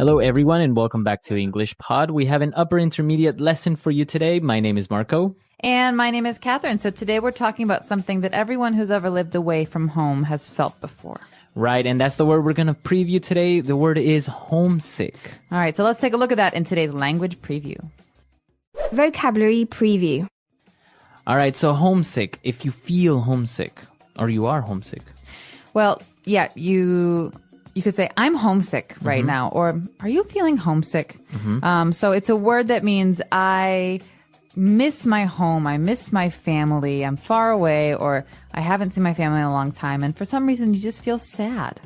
Hello, everyone, and welcome back to English Pod. We have an upper intermediate lesson for you today. My name is Marco. And my name is Catherine. So today we're talking about something that everyone who's ever lived away from home has felt before. Right, and that's the word we're going to preview today. The word is homesick. All right, so let's take a look at that in today's language preview. Vocabulary preview. All right, so homesick. If you feel homesick, or you are homesick. Well, yeah, you could say, I'm homesick right now, or are you feeling homesick? So it's a word that means I miss my home, I miss my family, I'm far away, or I haven't seen my family in a long time, and for some reason you just feel sad.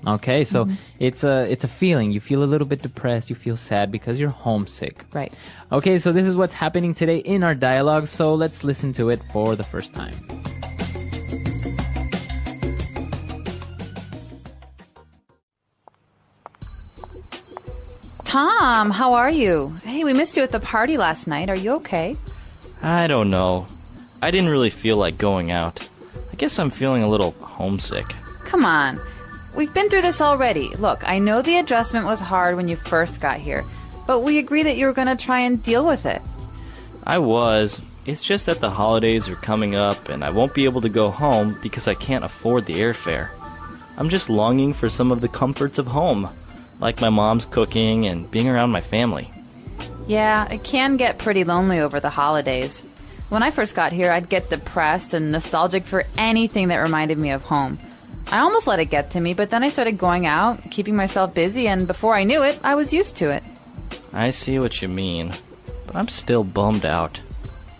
Okay, so it's a feeling. You feel a little bit depressed, you feel sad because you're homesick. Right. Okay, so this is what's happening today in our dialogue, so let's listen to it for the first time. Tom, how are you? Hey, we missed you at the party last night. Are you okay? I don't know. I didn't really feel like going out. I guess I'm feeling a little homesick. Come on. We've been through this already. Look, I know the adjustment was hard when you first got here, but we agreed that you were going to try and deal with it. I was. It's just that the holidays are coming up and I won't be able to go home because I can't afford the airfare. I'm just longing for some of the comforts of home, like my mom's cooking and being around my family. Yeah, it can get pretty lonely over the holidays. When I first got here, I'd get depressed and nostalgic for anything that reminded me of home. I almost let it get to me, but then I started going out, keeping myself busy, and before I knew it, I was used to it. I see what you mean, but I'm still bummed out.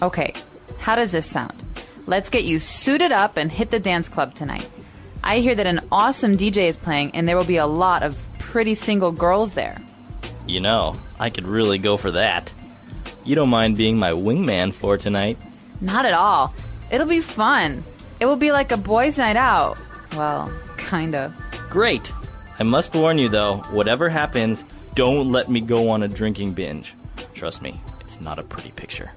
Okay, how does this sound? Let's get you suited up and hit the dance club tonight. I hear that an awesome DJ is playing, and there will be a lot of pretty single girls there. You know, I could really go for that. You don't mind being my wingman for tonight? Not at all. It'll be fun. It will be like a boys' night out. Well, kind of. Great! I must warn you though, whatever happens, don't let me go on a drinking binge. Trust me, it's not a pretty picture.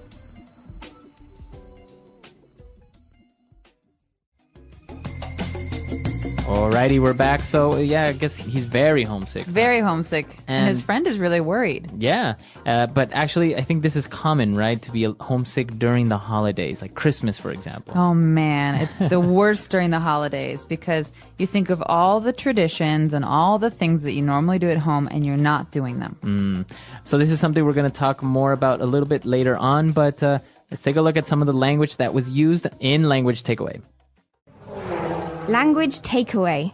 Alrighty, we're back. So, yeah, I guess he's very homesick. Very homesick. And his friend is really worried. Yeah, but actually, I think this is common, right? To be homesick during the holidays, like Christmas, for example. Oh, man. It's the worst during the holidays because you think of all the traditions and all the things that you normally do at home and you're not doing them. So this is something we're going to talk more about a little bit later on, but let's take a look at some of the language that was used in Language Takeaway. Language takeaway.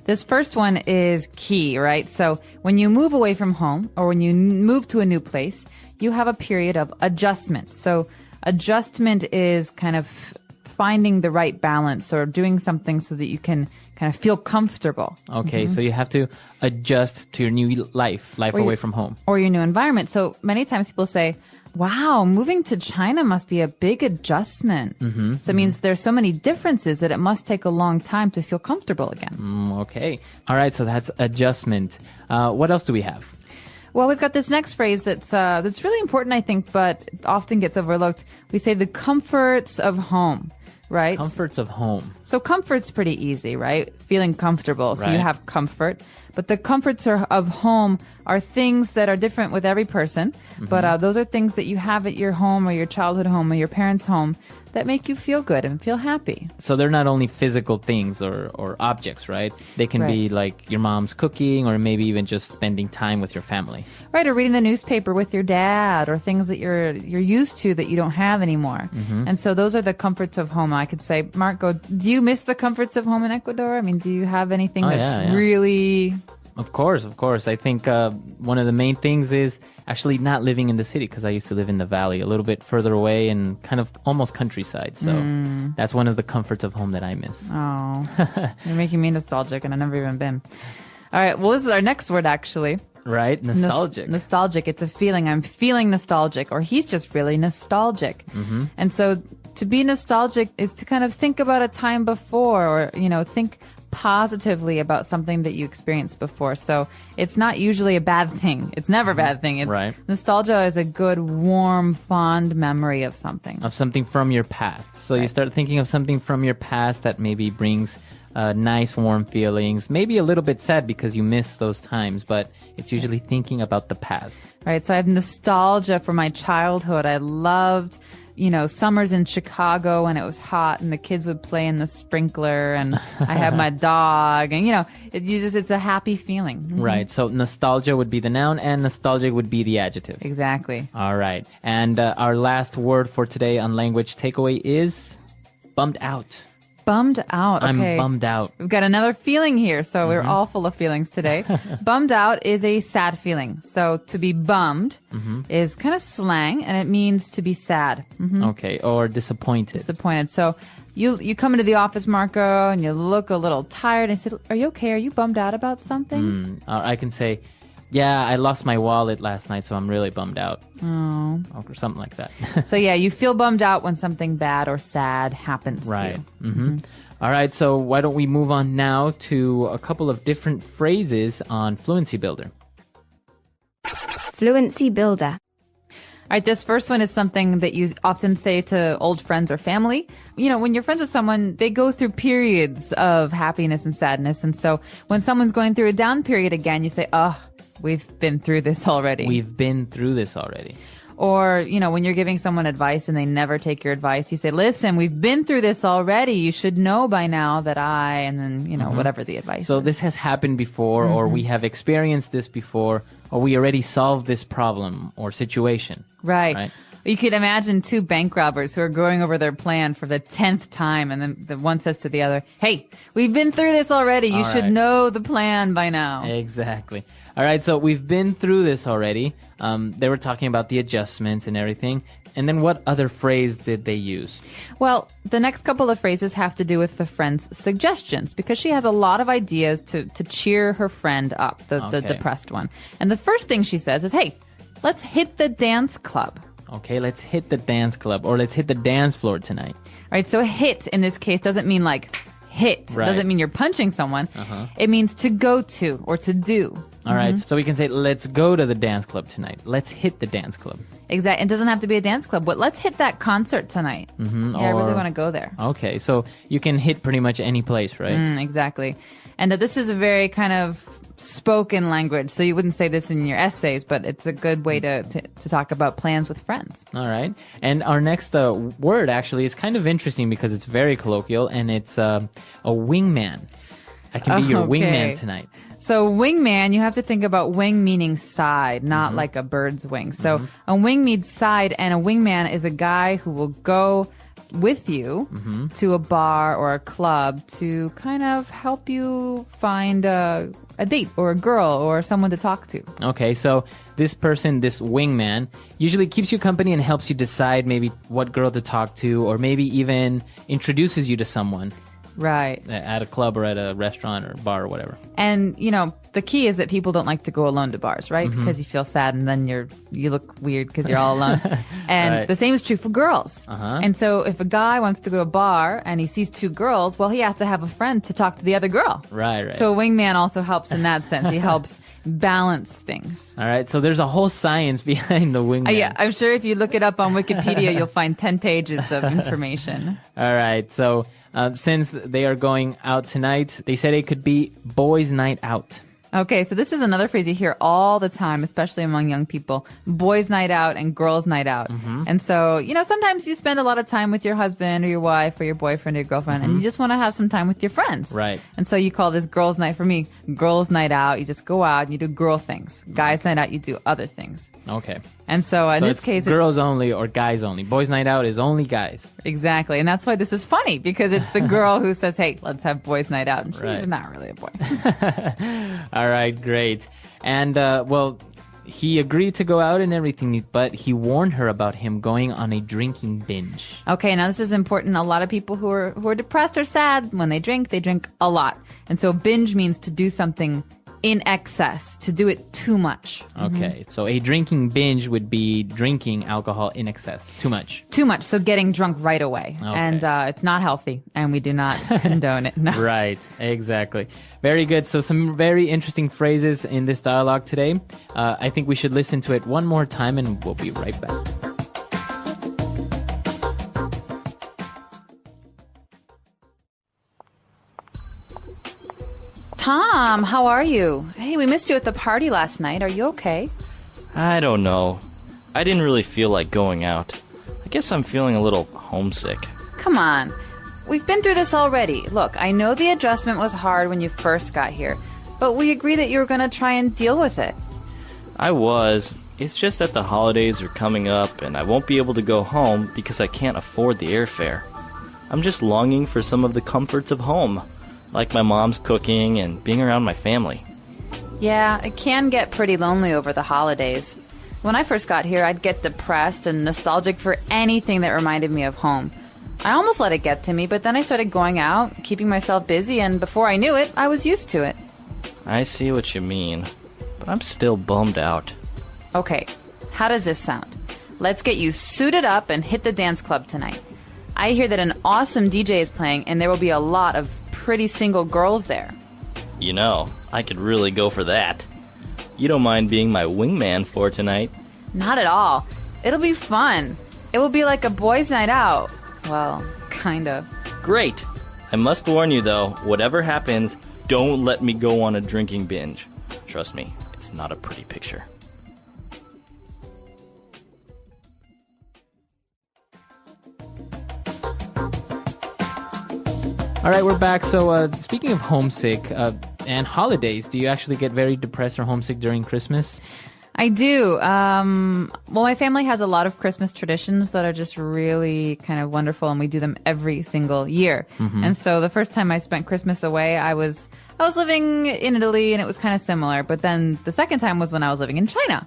This first one is key, right? So when you move away from home or when you move to a new place, you have a period of adjustment. So adjustment is kind of finding the right balance or doing something so that you can kind of feel comfortable. Okay, so you have to adjust to your new life away from home. Or your new environment. So many times people say, wow, moving to China must be a big adjustment. So it means there's so many differences that it must take a long time to feel comfortable again. Okay. All right, so that's adjustment. What else do we have? Well, we've got this next phrase that's really important, I think, but often gets overlooked. We say the comforts of home, right? Comforts of home. So comfort's pretty easy, right? Feeling comfortable. So you have comfort. But the comforts of home are things that are different with every person. But those are things that you have at your home or your childhood home or your parents' home that make you feel good and feel happy. So they're not only physical things or objects, right? They can be like your mom's cooking or maybe even just spending time with your family. Right, or reading the newspaper with your dad or things that you're used to that you don't have anymore. And so those are the comforts of home. I could say, Marco, do you miss the comforts of home in Ecuador? I mean, do you have anything that's really... Of course. I think one of the main things is actually not living in the city because I used to live in the valley, a little bit further away and kind of almost countryside. So that's one of the comforts of home that I miss. Oh, you're making me nostalgic and I've never even been. All right, well, this is our next word, actually. Right, nostalgic. Nostalgic. It's a feeling. I'm feeling nostalgic, or he's just really nostalgic. And so to be nostalgic is to kind of think about a time before or, think positively about something that you experienced before. So it's not usually a bad thing. It's never a bad thing. It's nostalgia is a good, warm, fond memory of something. Of something from your past. So you start thinking of something from your past that maybe brings nice, warm feelings. Maybe a little bit sad because you miss those times, but it's usually thinking about the past. Right. So I have nostalgia for my childhood. I loved, summers in Chicago when it was hot and the kids would play in the sprinkler and I had my dog and, it's a happy feeling. Mm-hmm. Right. So nostalgia would be the noun and nostalgic would be the adjective. Exactly. All right. And our last word for today on language takeaway is bummed out. Bummed out. Okay. I'm bummed out. We've got another feeling here, so we're all full of feelings today. Bummed out is a sad feeling. So to be bummed is kind of slang, and it means to be sad. Okay, or disappointed. Disappointed. So you come into the office, Marco, and you look a little tired, and I said, "Are you okay? Are you bummed out about something?" I can say, yeah, I lost my wallet last night, so I'm really bummed out. Oh. Or something like that. So yeah, you feel bummed out when something bad or sad happens to you. All right, so why don't we move on now to a couple of different phrases on Fluency Builder. Fluency builder. All right, this first one is something that you often say to old friends or family. When you're friends with someone, they go through periods of happiness and sadness. And so when someone's going through a down period again, you say, oh, we've been through this already. We've been through this already. Or, when you're giving someone advice and they never take your advice, you say, listen, we've been through this already. You should know by now that and then, whatever the advice So is. this has happened before, or we have experienced this before, or we already solved this problem or situation. Right. You could imagine two bank robbers who are going over their plan for the 10th time, and then the one says to the other, hey, we've been through this already. You should know the plan by now. Exactly. All right, so we've been through this already. They were talking about the adjustments and everything. And then what other phrase did they use? Well, the next couple of phrases have to do with the friend's suggestions, because she has a lot of ideas to cheer her friend up, the depressed one. And the first thing she says is, hey, let's hit the dance club. Okay, let's hit the dance club, or let's hit the dance floor tonight. All right, so hit in this case doesn't mean like hit. Right. It doesn't mean you're punching someone. It means to go to or to do. All right, so we can say, let's go to the dance club tonight. Let's hit the dance club. Exactly. It doesn't have to be a dance club, but let's hit that concert tonight. I really want to go there. Okay, so you can hit pretty much any place, right? Exactly. And this is a very kind of spoken language, so you wouldn't say this in your essays, but it's a good way to talk about plans with friends. All right. And our next word actually is kind of interesting because it's very colloquial, and it's a wingman. I can be your wingman tonight. So wingman, you have to think about wing meaning side, not like a bird's wing. So a wing means side, and a wingman is a guy who will go with you to a bar or a club to kind of help you find a date or a girl or someone to talk to. Okay, so this person, this wingman, usually keeps you company and helps you decide maybe what girl to talk to, or maybe even introduces you to someone. Right. At a club or at a restaurant or bar or whatever. And, the key is that people don't like to go alone to bars, right? Because you feel sad and then you look weird because you're all alone. And the same is true for girls. And so if a guy wants to go to a bar and he sees two girls, well, he has to have a friend to talk to the other girl. Right. So a wingman also helps in that sense. He helps balance things. All right. So there's a whole science behind the wingman. Yeah, I'm sure if you look it up on Wikipedia, you'll find 10 pages of information. All right. So since they are going out tonight, they said it could be boys' night out. Okay, so this is another phrase you hear all the time, especially among young people. Boys' night out and girls' night out. And so, sometimes you spend a lot of time with your husband or your wife or your boyfriend or your girlfriend, and you just want to have some time with your friends. Right. And so you call this girls' night. For me, girls' night out, you just go out and you do girl things. Guys' night out, you do other things. Okay. And so in this case, girls only or guys only. Boys' night out is only guys. Exactly. And that's why this is funny, because it's the girl who says, hey, let's have boys' night out. And she's not really a boy. All right, great. And, he agreed to go out and everything, but he warned her about him going on a drinking binge. Okay, now this is important. A lot of people who are depressed or sad, when they drink a lot. And so binge means to do something in excess, to do it too much. Okay, so a drinking binge would be drinking alcohol in excess, too much. Too much, so getting drunk right away. Okay. And it's not healthy, and we do not condone it. No. Right, exactly. Very good. So some very interesting phrases in this dialogue today. I think we should listen to it one more time, and we'll be right back. Tom, how are you? Hey, we missed you at the party last night. Are you okay? I don't know. I didn't really feel like going out. I guess I'm feeling a little homesick. Come on. We've been through this already. Look, I know the adjustment was hard when you first got here, but we agreed that you were going to try and deal with it. I was. It's just that the holidays are coming up and I won't be able to go home because I can't afford the airfare. I'm just longing for some of the comforts of home, like my mom's cooking and being around my family. Yeah, it can get pretty lonely over the holidays. When I first got here, I'd get depressed and nostalgic for anything that reminded me of home. I almost let it get to me, but then I started going out, keeping myself busy, and before I knew it, I was used to it. I see what you mean, but I'm still bummed out. Okay, how does this sound? Let's get you suited up and hit the dance club tonight. I hear that an awesome DJ is playing, and there will be a lot of pretty single girls there. You know, I could really go for that. You don't mind being my wingman for tonight? Not at all. It'll be fun. It will be like a boys' night out. Well, kind of. Great! I must warn you though, whatever happens, don't let me go on a drinking binge. Trust me, it's not a pretty picture. All right, we're back. So speaking of homesick and holidays, do you actually get very depressed or homesick during Christmas? I do. Well, my family has a lot of Christmas traditions that are just really kind of wonderful, and we do them every single year. And so the first time I spent Christmas away, I was living in Italy, and it was kind of similar. But then the second time was when I was living in China.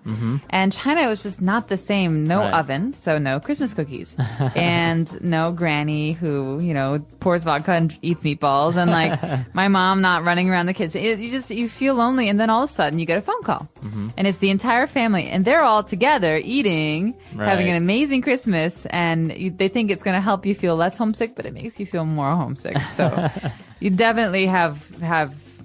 And China was just not the same. No oven, so no Christmas cookies. And no granny who, pours vodka and eats meatballs. And like my mom not running around the kitchen. You feel lonely. And then all of a sudden you get a phone call. And it's the entire family. And they're all together eating, having an amazing Christmas. And they think it's going to help you feel less homesick, but it makes you feel more homesick. So you definitely have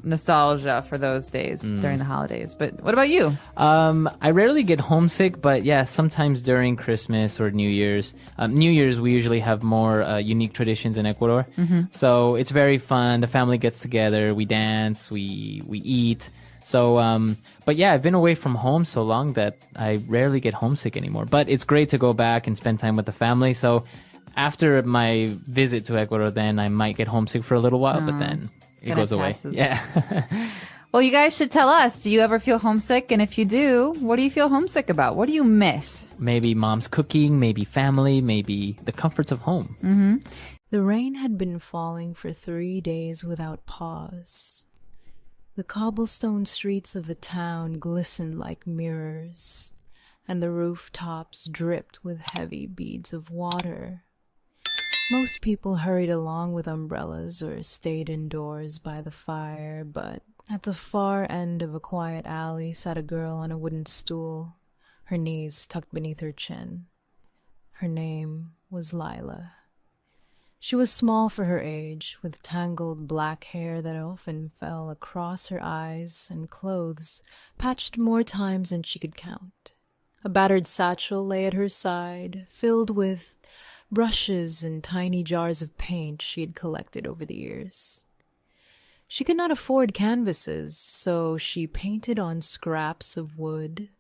nostalgia for those days during the holidays. But what about you? I rarely get homesick, but yeah, sometimes during Christmas or New Year's. New Year's, we usually have more unique traditions in Ecuador. So it's very fun. The family gets together. We dance. We eat. So, but yeah, I've been away from home so long that I rarely get homesick anymore. But it's great to go back and spend time with the family. So after my visit to Ecuador, then I might get homesick for a little while, but then it goes away. Yeah. Well, you guys should tell us, do you ever feel homesick? And if you do, what do you feel homesick about? What do you miss? Maybe mom's cooking, maybe family, maybe the comforts of home. The rain had been falling for 3 days without pause. The cobblestone streets of the town glistened like mirrors, and the rooftops dripped with heavy beads of water. Most people hurried along with umbrellas or stayed indoors by the fire, but at the far end of a quiet alley sat a girl on a wooden stool, her knees tucked beneath her chin. Her name was Lila. She was small for her age, with tangled black hair that often fell across her eyes and clothes patched more times than she could count. A battered satchel lay at her side, filled with brushes and tiny jars of paint she had collected over the years. She could not afford canvases, so she painted on scraps of wood,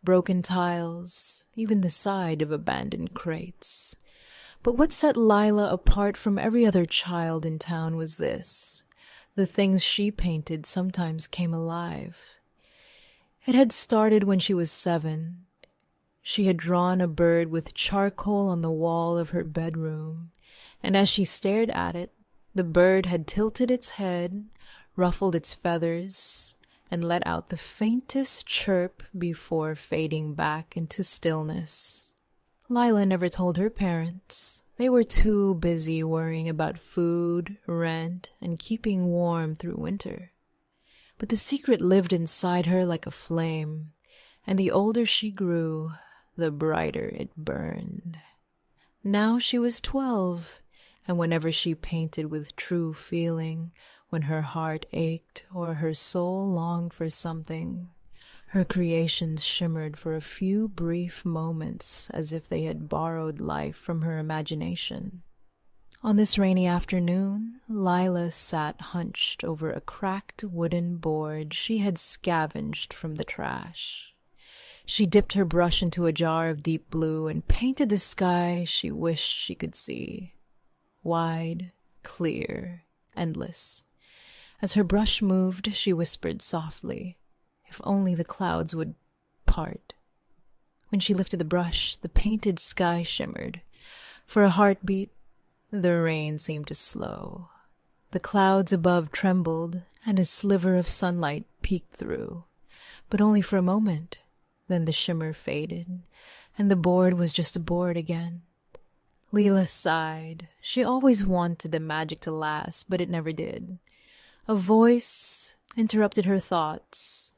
broken tiles, even the side of abandoned crates. But what set Lila apart from every other child in town was this: the things she painted sometimes came alive. It had started when she was 7. She had drawn a bird with charcoal on the wall of her bedroom, and as she stared at it, the bird had tilted its head, ruffled its feathers, and let out the faintest chirp before fading back into stillness. Lila never told her parents. They were too busy worrying about food, rent, and keeping warm through winter. But the secret lived inside her like a flame, and the older she grew, the brighter it burned. Now she was 12, and whenever she painted with true feeling, when her heart ached or her soul longed for something, her creations shimmered for a few brief moments as if they had borrowed life from her imagination. On this rainy afternoon, Lila sat hunched over a cracked wooden board she had scavenged from the trash. She dipped her brush into a jar of deep blue and painted the sky she wished she could see. Wide, clear, endless. As her brush moved, she whispered softly, if only the clouds would part. When she lifted the brush, the painted sky shimmered. For a heartbeat, the rain seemed to slow. The clouds above trembled, and a sliver of sunlight peeked through. But only for a moment. Then the shimmer faded, and the board was just a board again. Leela sighed. She always wanted the magic to last, but it never did. A voice interrupted her thoughts.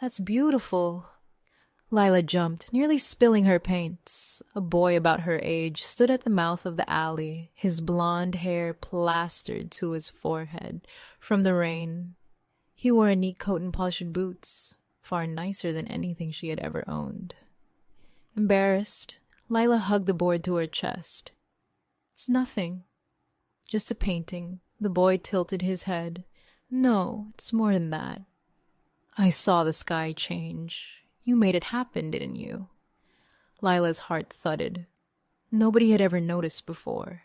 "That's beautiful." Lila jumped, nearly spilling her paints. A boy about her age stood at the mouth of the alley, his blonde hair plastered to his forehead from the rain. He wore a neat coat and polished boots, far nicer than anything she had ever owned. Embarrassed, Lila hugged the board to her chest. "It's nothing. Just a painting." The boy tilted his head. "No, it's more than that. I saw the sky change. You made it happen, didn't you?" Lila's heart thudded. Nobody had ever noticed before.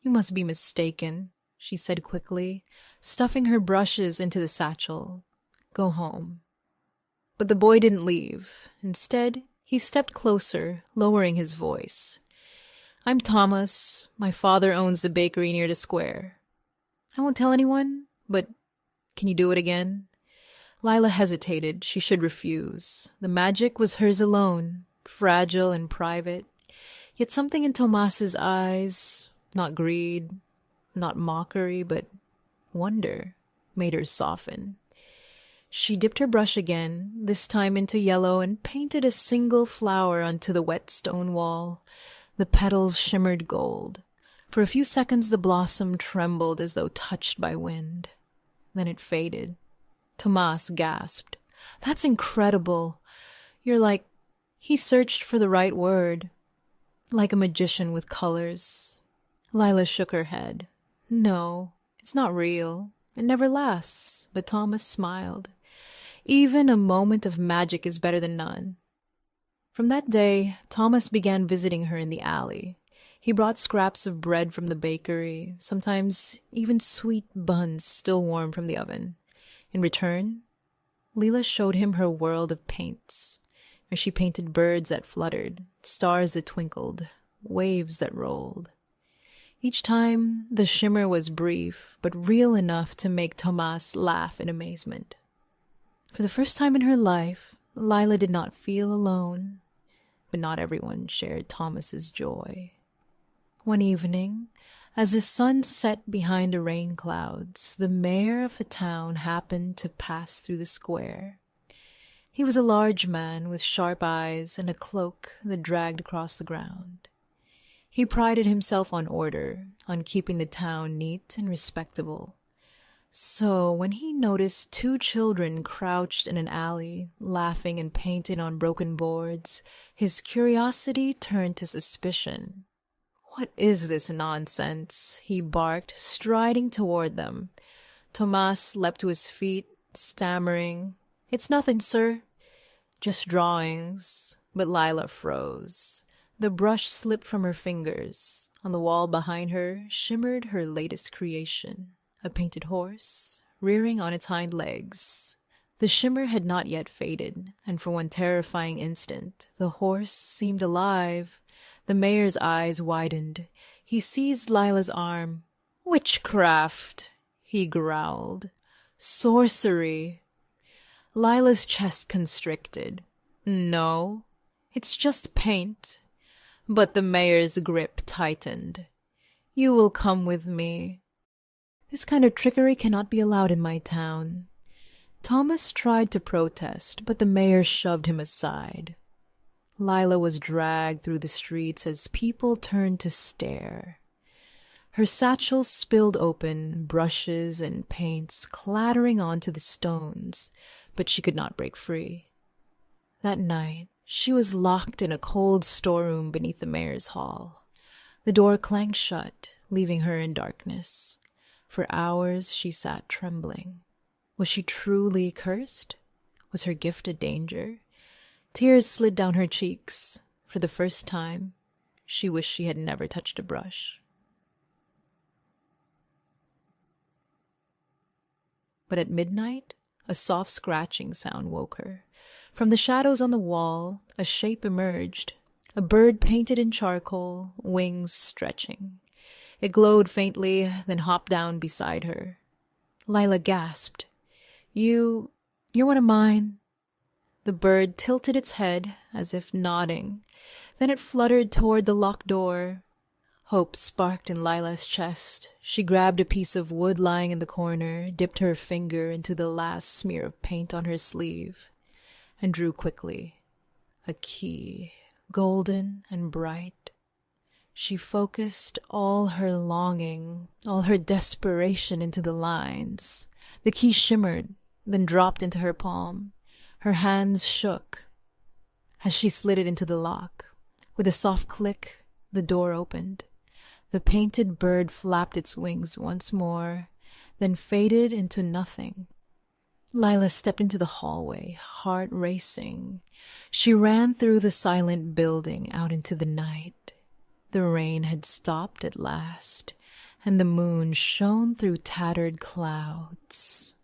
"You must be mistaken," she said quickly, stuffing her brushes into the satchel. "Go home." But the boy didn't leave. Instead, he stepped closer, lowering his voice. "I'm Thomas. My father owns the bakery near the square. I won't tell anyone, but can you do it again?" Lila hesitated. She should refuse. The magic was hers alone, fragile and private. Yet something in Tomas's eyes, not greed, not mockery, but wonder, made her soften. She dipped her brush again, this time into yellow, and painted a single flower onto the wet stone wall. The petals shimmered gold. For a few seconds the blossom trembled as though touched by wind. Then it faded. Tomas gasped. "That's incredible. You're like..." He searched for the right word. "Like a magician with colors." Lila shook her head. "No, it's not real. It never lasts." But Thomas smiled. "Even a moment of magic is better than none." From that day, Thomas began visiting her in the alley. He brought scraps of bread from the bakery, sometimes even sweet buns still warm from the oven. In return, Leela showed him her world of paints, where she painted birds that fluttered, stars that twinkled, waves that rolled. Each time, the shimmer was brief, but real enough to make Tomas laugh in amazement. For the first time in her life, Lila did not feel alone, but not everyone shared Thomas's joy. One evening, as the sun set behind the rain clouds, the mayor of the town happened to pass through the square. He was a large man with sharp eyes and a cloak that dragged across the ground. He prided himself on order, on keeping the town neat and respectable. So when he noticed two children crouched in an alley, laughing and painting on broken boards, his curiosity turned to suspicion. "What is this nonsense?" he barked, striding toward them. Tomas leapt to his feet, stammering, "It's nothing, sir. Just drawings." But Lila froze. The brush slipped from her fingers. On the wall behind her shimmered her latest creation, a painted horse, rearing on its hind legs. The shimmer had not yet faded, and for one terrifying instant, the horse seemed alive. The mayor's eyes widened. He seized Lila's arm. "Witchcraft!" he growled. "Sorcery!" Lila's chest constricted. "No, it's just paint." But the mayor's grip tightened. "You will come with me." "This kind of trickery cannot be allowed in my town." Thomas tried to protest, but the mayor shoved him aside. Lila was dragged through the streets as people turned to stare. Her satchel spilled open, brushes and paints clattering onto the stones, but she could not break free. That night, she was locked in a cold storeroom beneath the mayor's hall. The door clanged shut, leaving her in darkness. For hours she sat trembling. Was she truly cursed? Was her gift a danger? Tears slid down her cheeks. For the first time, she wished she had never touched a brush. But at midnight, a soft scratching sound woke her. From the shadows on the wall, a shape emerged. A bird painted in charcoal, wings stretching. It glowed faintly, then hopped down beside her. Lila gasped. You're one of mine. The bird tilted its head, as if nodding. Then it fluttered toward the locked door. Hope sparked in Lila's chest. She grabbed a piece of wood lying in the corner, dipped her finger into the last smear of paint on her sleeve, and drew quickly. A key, golden and bright. She focused all her longing, all her desperation into the lines. The key shimmered, then dropped into her palm. Her hands shook as she slid it into the lock. With a soft click, the door opened. The painted bird flapped its wings once more, then faded into nothing. Lila stepped into the hallway, heart racing. She ran through the silent building out into the night. The rain had stopped at last, and the moon shone through tattered clouds.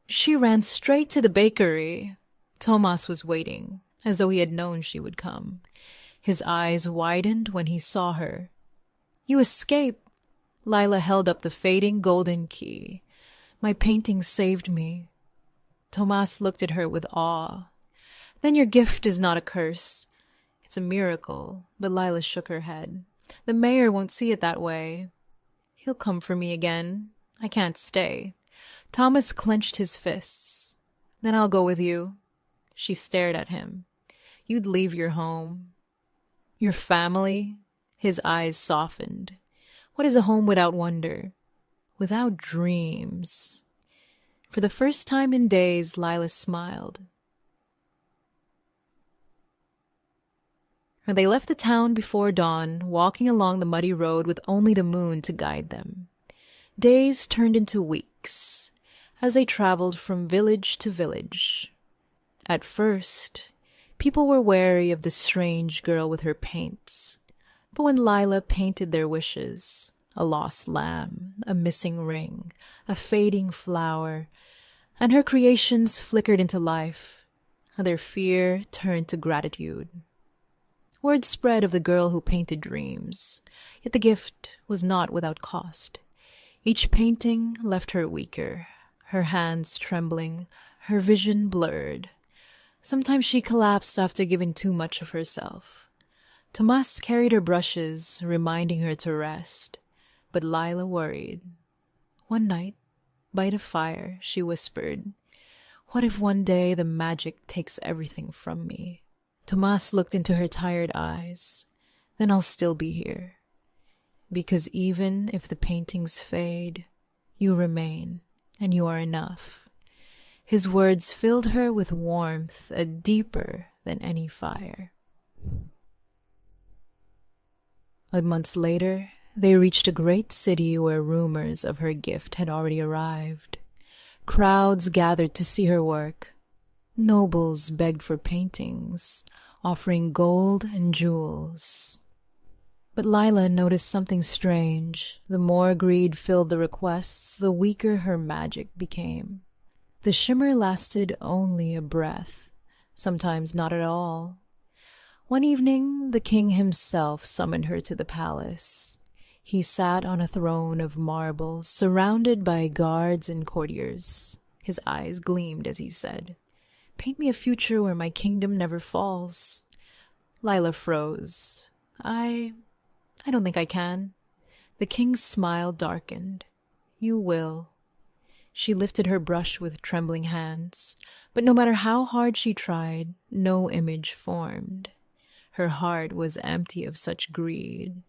She ran straight to the bakery. Tomas was waiting, as though he had known she would come. His eyes widened when he saw her. You escaped. Lila held up the fading golden key. My painting saved me. Tomas looked at her with awe. Then your gift is not a curse. It's a miracle. But Lila shook her head. The mayor won't see it that way. He'll come for me again. I can't stay. Thomas clenched his fists. Then I'll go with you. She stared at him. You'd leave your home. Your family? His eyes softened. What is a home without wonder? Without dreams? For the first time in days, Lila smiled. They left the town before dawn, walking along the muddy road with only the moon to guide them. Days turned into weeks as they traveled from village to village. At first, people were wary of the strange girl with her paints. But when Lila painted their wishes, a lost lamb, a missing ring, a fading flower, and her creations flickered into life, their fear turned to gratitude. Word spread of the girl who painted dreams, yet the gift was not without cost. Each painting left her weaker, her hands trembling, her vision blurred. Sometimes she collapsed after giving too much of herself. Tomas carried her brushes, reminding her to rest, but Lila worried. One night, by the fire, she whispered, "What if one day the magic takes everything from me?" Tomas looked into her tired eyes. "Then I'll still be here. Because even if the paintings fade, you remain, and you are enough." His words filled her with warmth, deeper than any fire. Months later, they reached a great city where rumors of her gift had already arrived. Crowds gathered to see her work. Nobles begged for paintings, offering gold and jewels. But Lila noticed something strange. The more greed filled the requests, the weaker her magic became. The shimmer lasted only a breath, sometimes not at all. One evening, the king himself summoned her to the palace. He sat on a throne of marble, surrounded by guards and courtiers. His eyes gleamed as he said, "Paint me a future where my kingdom never falls." Lila froze. I don't think I can." The king's smile darkened. "You will." She lifted her brush with trembling hands, but no matter how hard she tried, no image formed. Her heart was empty of such greed.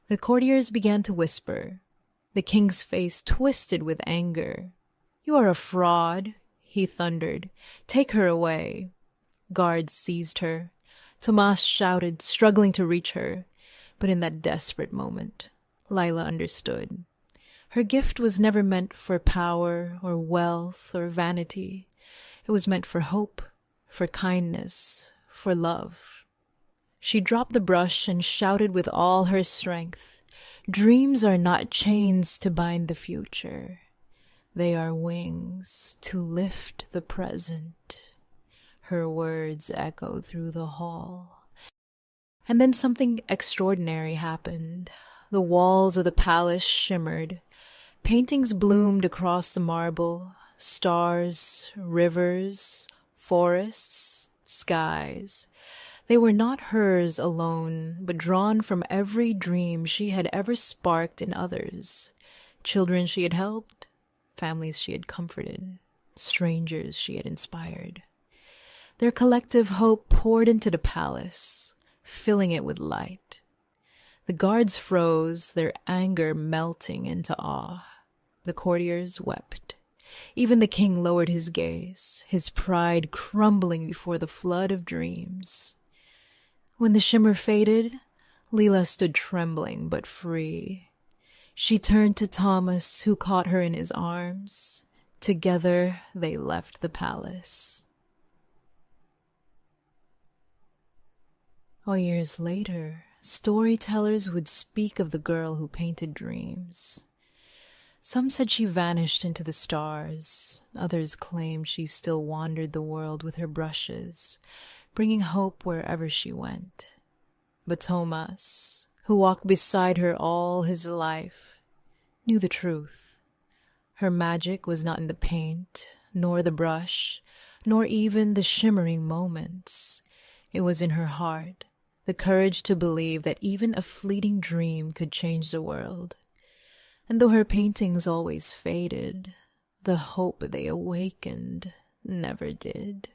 The courtiers began to whisper. The king's face twisted with anger. "You are a fraud," he thundered. "Take her away." Guards seized her. Tomas shouted, struggling to reach her. But in that desperate moment, Lila understood. Her gift was never meant for power or wealth or vanity. It was meant for hope, for kindness, for love. She dropped the brush and shouted with all her strength, "Dreams are not chains to bind the future. They are wings to lift the present." Her words echoed through the hall. And then something extraordinary happened. The walls of the palace shimmered. Paintings bloomed across the marble. Stars, rivers, forests, skies. They were not hers alone, but drawn from every dream she had ever sparked in others. Children she had helped, families she had comforted, strangers she had inspired. Their collective hope poured into the palace, filling it with light. The guards froze, their anger melting into awe. The courtiers wept. Even the king lowered his gaze, his pride crumbling before the flood of dreams. When the shimmer faded, Lila stood trembling but free. She turned to Thomas, who caught her in his arms. Together they left the palace. Years later, storytellers would speak of the girl who painted dreams. Some said she vanished into the stars. Others claimed she still wandered the world with her brushes, bringing hope wherever she went. But Thomas, who walked beside her all his life, knew the truth. Her magic was not in the paint, nor the brush, nor even the shimmering moments. It was in her heart, the courage to believe that even a fleeting dream could change the world. And though her paintings always faded, the hope they awakened never did.